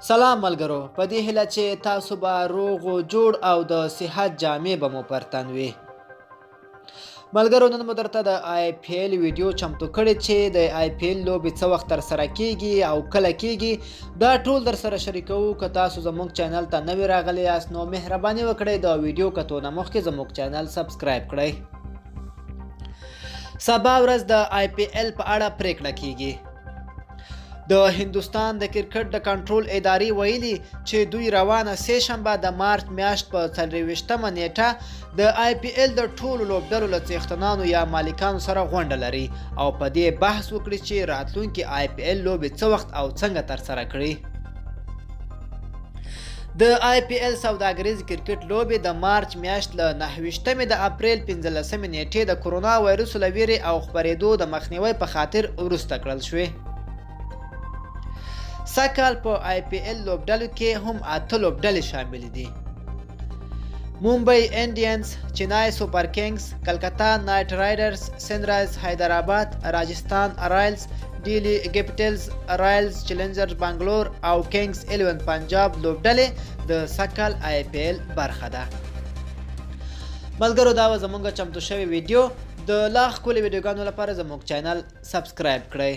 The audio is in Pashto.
سلام ملګرو، په دې هیله چې تاسو به روغ و جوړ او د صحت جامې به مو پر تن وي. ملګرو، نن مو درته د آی پی ایل ویډیو چمتو کړې چې د آی پی ایل لوبې څه وخت ترسره کیږي او کله کیږي، دا ټول در سره شریکوو. که تاسو زموږ چینل ته نوی راغلی یاست نو مهرباني وکړئ د ویډیو کتو نه مخکې زموږ چینل سبسکرایب کړئ. سبا ورځ د آی پی ایل په اړه پریکړه کیږي. د هندوستان د کرکټ د کنټرول ادارې ویلي چې دوی روانه سه شنبه د مارچ میاشت په 24مه نیټه د آی پی ایل د ټولو لوبډلو له څښتنانو یا مالکانو سره غونډه لري او په دې بحث وکړي چې راتلونکي آی پی ایل لوبې څه وخت او څنګه ترسره کړي. د آی پی ایل سوداګریز کرکټ لوبې د مارچ میاشت له 29 د اپریل 15 نیټې د کرونا وایرس له ویرې او خپرېدو د مخنیوي په خاطر وروسته کړل شوې. سږکال په آی پی ایل لوبډلو کې هم 8 لوبډلې شامل دي: ممبئی انډینز، چنای سپر کنگز، کلکتا نایټ رایډرز، سن رایز حیدرآباد، راجستان رایلز، ډیلی کیپټلز، رایلز چیلنجرز بنگلور او کنگز 11 پنجاب لوبډلې د سږکال آی پی ایل برخه ده. ملګرو، دا و زموږ چمتو شوی ویډیو. د لا ښکلي ویډیوګانو لپاره زموږ چینل سبسکرایب کړئ.